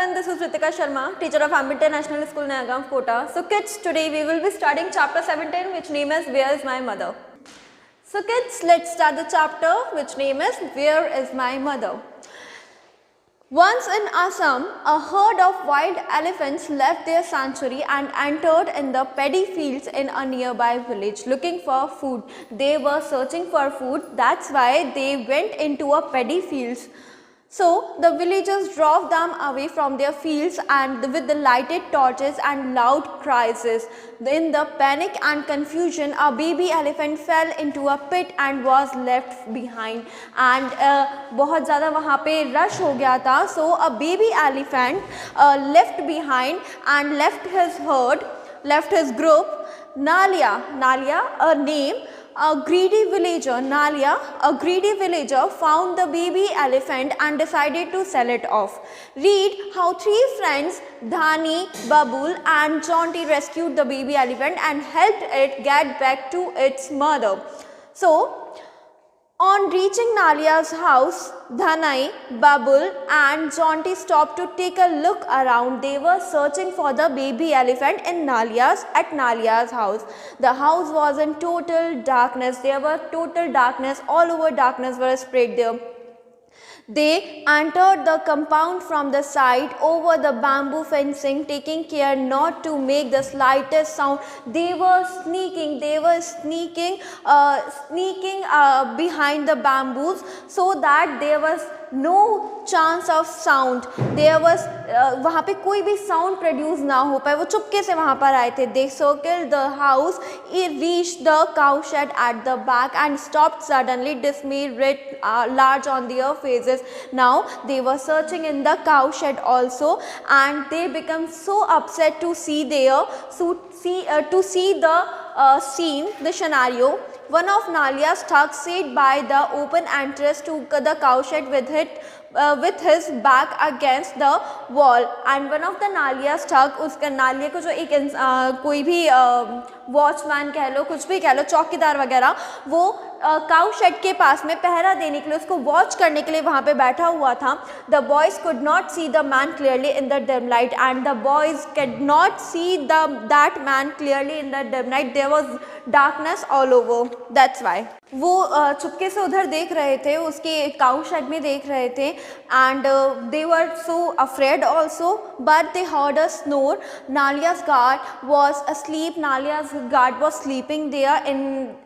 everyone, this is Ritika Sharma, teacher of Hamilton National School, Nayagaon, Kota. So kids, today we will be studying chapter 17, which name is Where is my mother? So kids, let's start the chapter which name is Where is my mother? Once in Assam, a herd of wild elephants left their sanctuary and entered in the paddy fields in a nearby village looking for food. They were searching for food, that's why they went into a paddy fields. So the villagers drove them away from their fields and with the lighted torches and loud cries. In the panic and confusion, a baby elephant fell into a pit and was left behind. And बहुत ज़्यादा वहाँ पे rush हो गया था. So a baby elephant left behind and left his herd, left his group. Nalia, a name. A greedy villager, Nalia, a greedy villager found the baby elephant and decided to sell it off. Read how three friends, Dhani, Babul and Jonty rescued the baby elephant and helped it get back to its mother. So, on reaching Nalia's house, Dhanai, Babul and Jonty stopped to take a look around. They were searching for the baby elephant at Nalia's house. The house was in total darkness. There were total darkness, all over darkness were spread there. They entered the compound from the side over the bamboo fencing, taking care not to make the slightest sound. They were sneaking behind the bamboos so that there was no chance of sound. There was वहाँ पे कोई भी sound produce ना हो पाए. वो चुपके से वहाँ पर आए थे. They circled the house, reached the cow shed at the back and stopped suddenly, dismay writ large on their faces. Now they were searching in the cow shed also, and they became so upset to see the scene, the scenario. One of Nalia's thugs sat by the open entrance to the cow shed with his back against the wall, and one of the Nalia's thug, उसका नालिया को जो एक कोई भी watchman कह लो, कुछ भी कह लो, चौकीदार वगैरह, वो काउ शेड के पास में पहरा देने के लिए, उसको वॉच करने के लिए वहाँ पे बैठा हुआ था. The boys could not see the man clearly in the dim light, and the boys could not see that man clearly in the dim light. There was darkness all over. That's why वो चुपके से उधर देख रहे थे, उसके cow shade में देख रहे थे, and they were so afraid also. But they heard a snore. Nalia's guard was asleep. Nalia's guard was sleeping there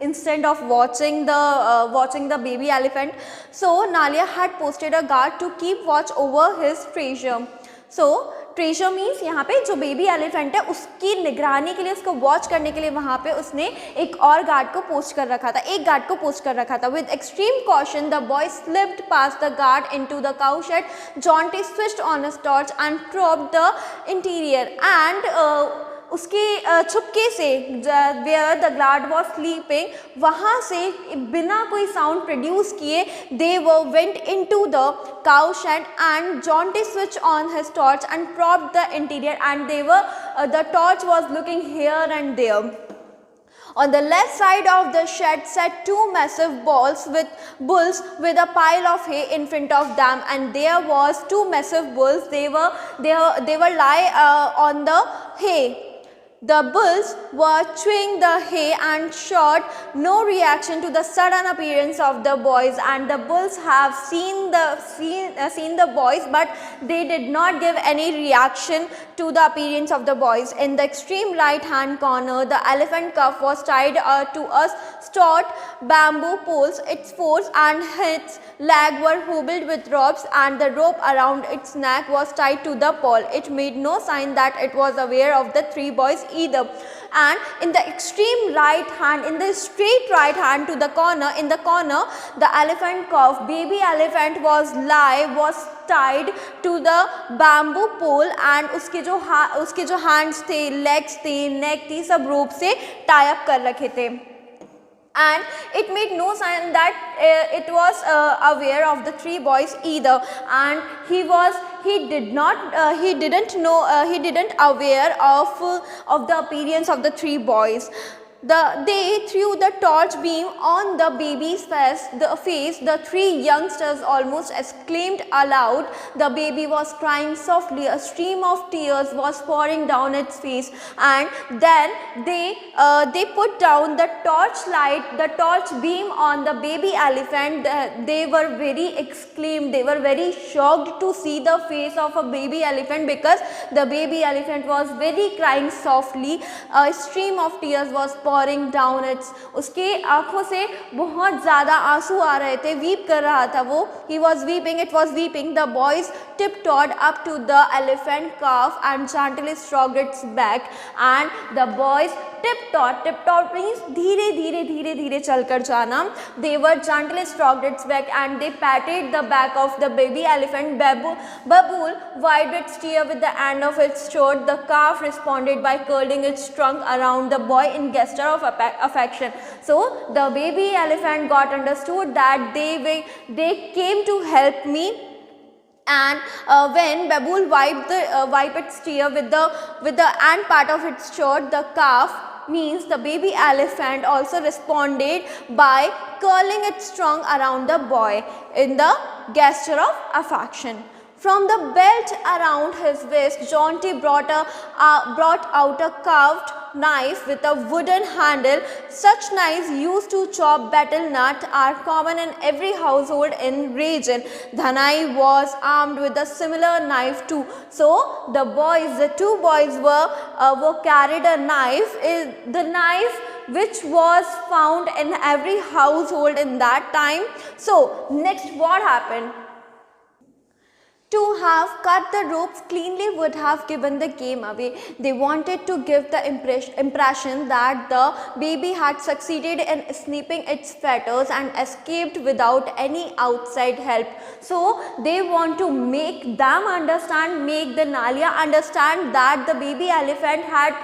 instead of watching the baby elephant. So Nalia had posted a guard to keep watch over his treasure. So treasure means यहाँ पे जो baby elephant है उसकी निगरानी के लिए, उसको watch करने के लिए वहाँ पे उसने एक और गार्ड को पोस्ट कर रखा था. With extreme caution the boy slipped past the guard into the cow shed. Jonty switched on his torch and probed the interior, and उसके छुपके से where the guard was sleeping, वहाँ से बिना कोई साउंड प्रोड्यूस किए they went into the cow shed, and Jonty switched on his torch and propped the interior, and the torch was looking here and there. On the left side of the shed sat two massive bulls with a pile of hay in front of them, and there was two massive bulls. They were lie on the hay. The bulls were chewing the hay and showed no reaction to the sudden appearance of the boys, and the bulls have seen the boys, but they did not give any reaction to the appearance of the boys. In the extreme right hand corner, the elephant cuff was tied to a stout bamboo poles. Its force and its leg were hobbled with ropes, and the rope around its neck was tied to the pole. It made no sign that it was aware of the three boys either. And in the extreme right hand, in the straight right hand to the corner, in the corner, the elephant cuff, baby elephant was tied to the bamboo pole, and उसके जो hands थे, legs थे, neck थी, सब rope से tie up कर रखे थे. And it made no sign that it was aware of the three boys either, and he didn't aware of the appearance of the three boys. They threw the torch beam on the baby's face. The three youngsters almost exclaimed aloud. The baby was crying softly. A stream of tears was pouring down its face, and then they put down the torch beam on the baby elephant. They were very exclaimed. They were very shocked to see the face of a baby elephant, because the baby elephant was very crying softly. A stream of tears was pouring down its, उसके आँखों से बहुत ज़्यादा आंसू आ रहे थे, weep कर रहा था वो, he was weeping, it was weeping. The boys tiptoed up to the elephant calf and gently stroked its back, and the boys tiptoed means धीरे धीरे चलकर जाना. They were gently stroked its back and they patted the back of the baby elephant. Babool wiped its tear with the end of its sword. The calf responded by curling its trunk around the boy in gesture of affection. So the baby elephant got understood that they came to help me. And when Babool wiped its tear with the end part of its sword, the calf, means the baby elephant, also responded by curling its trunk around the boy in the gesture of affection. From the belt around his waist, Jaunty brought out a carved knife with a wooden handle. Such knives used to chop betel nut are common in every household in region. Dhanai was armed with a similar knife too. So the two boys were carried a knife. The knife which was found in every household in that time. So next, what happened? To have cut the ropes cleanly would have given the game away. They wanted to give the impression that the baby had succeeded in snipping its fetters and escaped without any outside help. So they want to make the Nalia understand that the baby elephant had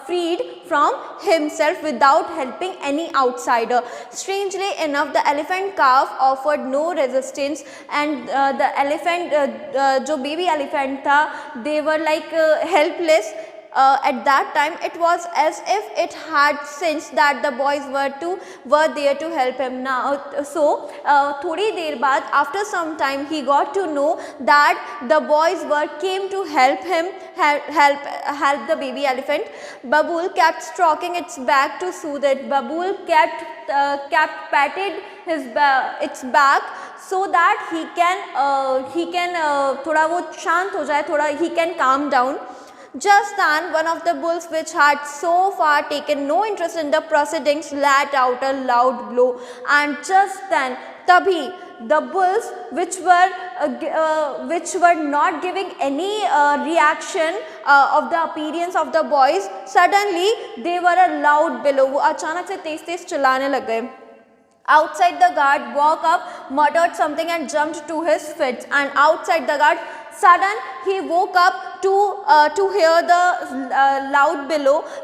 freed from himself without helping any outsider. Strangely enough, the elephant calf offered no resistance, and the elephant, जो baby elephant था, they were like helpless. At that time, it was as if it had sensed that the boys were there to help him. Now, so थोड़ी देर बाद, after some time, he got to know that the boys came to help him, help the baby elephant. Babool kept stroking its back to soothe it. Babool kept patted its back so that he can थोड़ा वो शांत हो जाए, थोड़ा he can calm down. Just then, one of the bulls, which had so far taken no interest in the proceedings, let out a loud blow. And just then, tabhi, the bulls, which were not giving any reaction of the appearance of the boys, suddenly they were a loud bellow. वो अचानक से तेज चिल्लाने लग गए. Outside, the guard woke up, muttered something and jumped to his feet. And outside the guard, sudden he woke up to hear the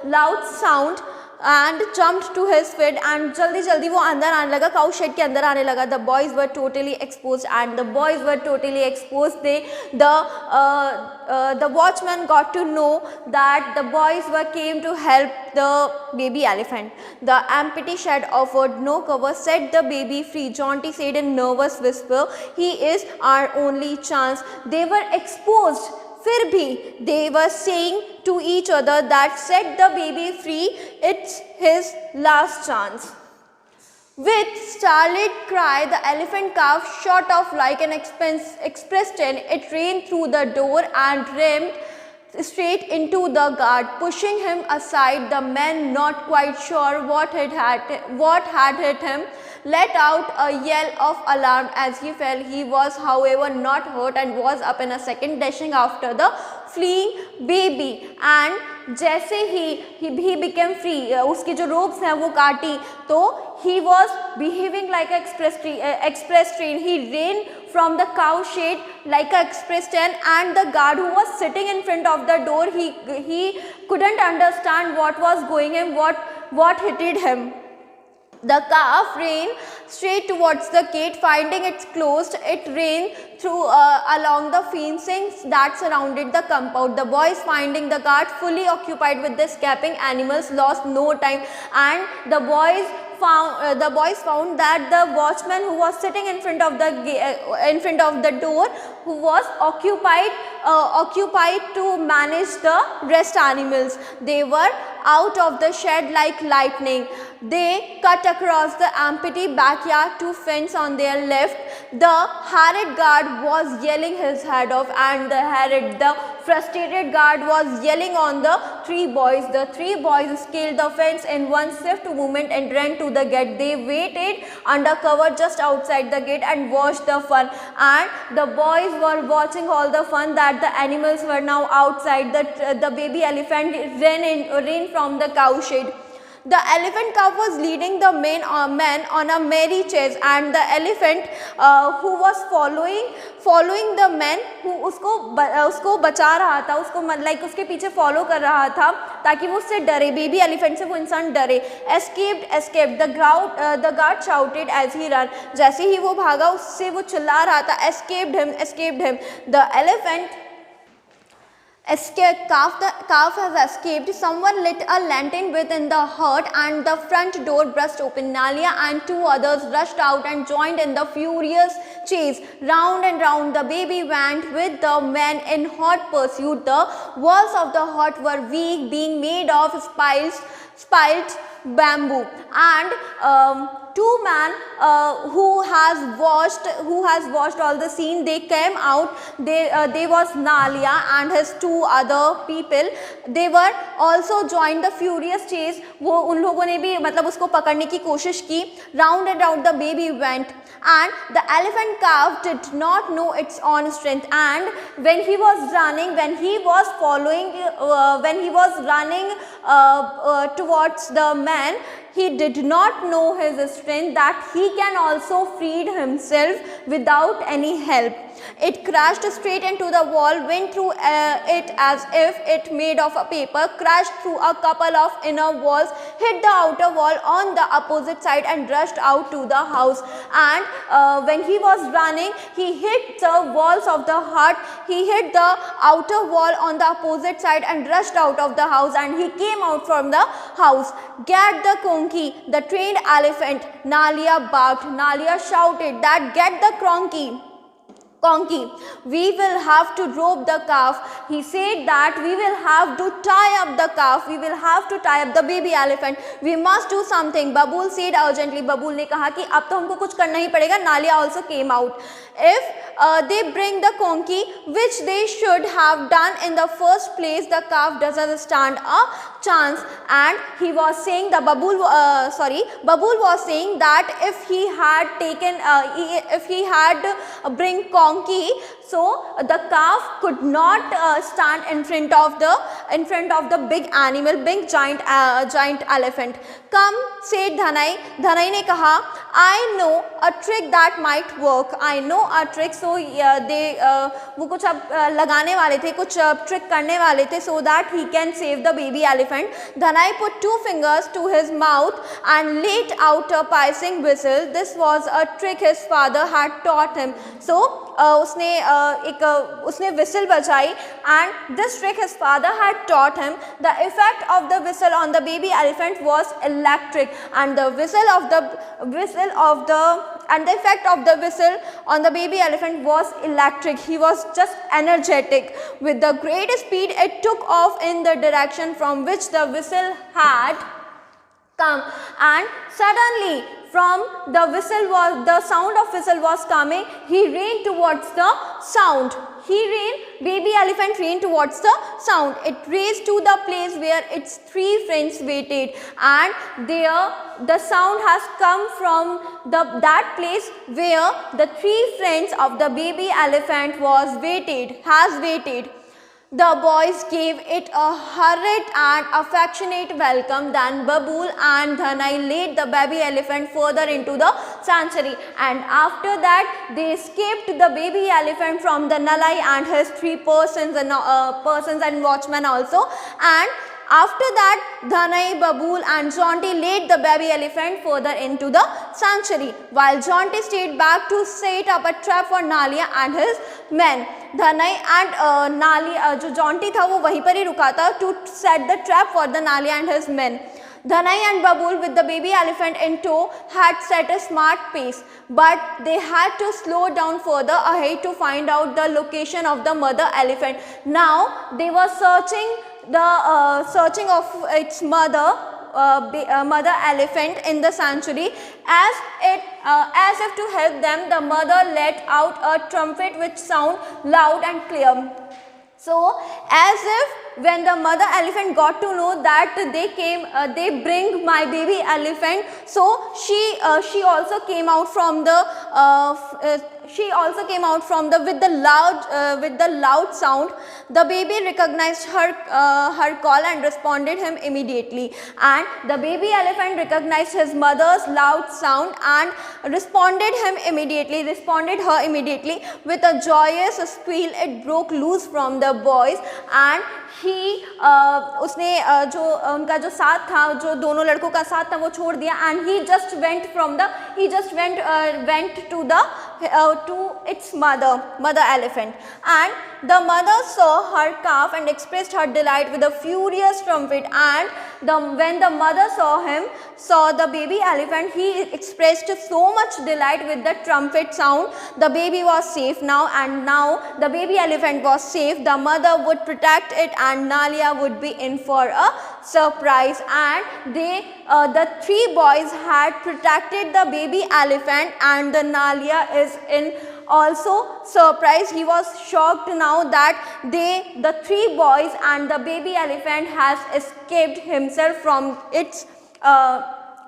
loud sound, and jumped to his feet, and जल्दी वो अंदर आने लगा, cow shade के अंदर आने लगा. The boys were totally exposed, and the watchman got to know that the boys came to help the baby elephant. The empty shed offered no cover. Set the baby free, Jaunty said in nervous whisper. He is our only chance. They were exposed. फिर भी they were saying to each other that set the baby free, it's his last chance. With startled cry, the elephant calf shot off like an express train. It ran through the door and rammed straight into the guard, pushing him aside. The man, not quite sure what had hit him, let out a yell of alarm as he fell. He was, however, not hurt and was up in a second, dashing after the fleeing baby. And जैसे he became free, उसकी जो ropes हैं वो काटी, तो he was behaving like an express train. He ran from the cow shed like an express train, and the guard who was sitting in front of the door, he couldn't understand what was going on, what hit him. The calf ran straight towards the gate. Finding it closed, it ran through along the fencing that surrounded the compound. The boys, finding the guard fully occupied with the escaping animals, lost no time, and the boys found that the watchman who was sitting in front of the door, who was occupied to manage the rest animals. They were out of the shed like lightning. They cut across the empty backyard to fence on their left. The harried guard was yelling his head off, and the frustrated guard was yelling on the three boys. The three boys scaled the fence in one swift movement and ran to the gate. They waited under cover just outside the gate and watched the fun. And the boys were watching all the fun that the animals were now outside. The baby elephant ran from the cowshed. The elephant calf was leading the man on a merry chase, and the elephant who was following the man who उसको बचा रहा था, उसको like उसके पीछे follow कर रहा था ताकि वो उससे डरे, बेबी एलिफेंट से वो इंसान डरे. Escaped. The guard shouted as he ran. जैसे ही वो भागा उससे वो चिल्ला रहा था, escaped him. The elephant calf has escaped. Someone lit a lantern within the hut and the front door burst open. Nalia and two others rushed out and joined in the furious chase. Round and round the baby went with the men in hot pursuit. The walls of the hut were weak, being made of spiked bamboo, and two men who has watched all the scene, they came out. They was Nalia and his two other people. They were also joined the furious chase. वो उन लोगों ने भी मतलब उसको पकड़ने की कोशिश की. Round and round the baby went, and the elephant calf did not know its own strength, and when he was running towards the man, he did not know his strength, that he can also free himself without any help. It crashed straight into the wall, went through it as if it made of a paper, crashed through a couple of inner walls, hit the outer wall on the opposite side and rushed out to the house. And when he was running, he hit the walls of the hut, he hit the outer wall on the opposite side and rushed out of the house, and he came out from the house. Get the conky, the trained elephant, Nalia barked. Nalia shouted that get the conky. We will have to rope the calf. He said that we will have to tie up the calf. We will have to tie up the baby elephant. We must do something. Babool said urgently. Babool ने कहा कि अब तो हमको कुछ करना ही पड़ेगा. Nalia also came out. If they bring the conky, which they should have done in the first place, the calf doesn't stand a chance. And he was saying, Babool was saying that if he had bring conky, so the calf could not stand in front of the big animal, big giant elephant. Come, said Dhanai. Dhanai ने कहा, I know a trick that might work. I know a trick. So वो कुछ अब लगाने वाले थे, कुछ trick करने वाले थे, so that he can save the baby elephant. Dhanai put two fingers to his mouth and let out a piercing whistle. This was a trick his father had taught him. So उसने whistle बजाई, and this trick his father had taught him. The effect of the whistle on the baby elephant was electric, and the effect of the whistle on the baby elephant was electric. He was just energetic. With the great speed, it took off in the direction from which the whistle had come, and suddenly from the sound of whistle was coming, he ran towards the sound. Baby elephant ran towards the sound. It raced to the place where its three friends waited, and there the sound has come from that place where the three friends of the baby elephant has waited. The boys gave it a hurried and affectionate welcome. Then Babool and Dhanai led the baby elephant further into the sanctuary, and after that they escaped the baby elephant from the Nalai and his three persons and watchmen also, and after that, Dhanai, Babul and Jaunty led the baby elephant further into the sanctuary, while Jaunty stayed back to set up a trap for Nalia and his men. Dhanai and Nalia, जो Jaunty था वो वहीं पर ही रुका था to set the trap for the Nalia and his men. Dhanai and Babul with the baby elephant in tow had set a smart pace, but they had to slow down further ahead to find out the location of the mother elephant. Now they were searching of its mother elephant in the sanctuary. As if to help them, the mother let out a trumpet which sounded loud and clear. So, as if when the mother elephant got to know that they bring my baby elephant, so she also came out from the with the loud sound. The baby recognized her call and responded him immediately, and the baby elephant recognized his mother's loud sound and responded her immediately with a joyous squeal. It broke loose from the boys, and उसने जो उनका जो साथ था, जो दोनों लड़कों का साथ था वो छोड़ दिया, and he just went to its mother elephant, and the mother saw her calf and expressed her delight with a furious trumpet, and when the mother saw the baby elephant, he expressed so much delight with the trumpet sound. The baby was safe now, and now the baby elephant was safe. The mother would protect it, and Nalia would be in for a surprise. And the three boys had protected the baby elephant, and the Nalia is in also surprised. He was shocked now that the three boys and the baby elephant has escaped himself from its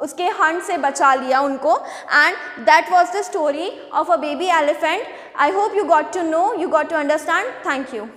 उसके Hunt से बचा लिया उनको. And that was the story of a baby elephant. I hope you got to know, you got to understand. Thank you.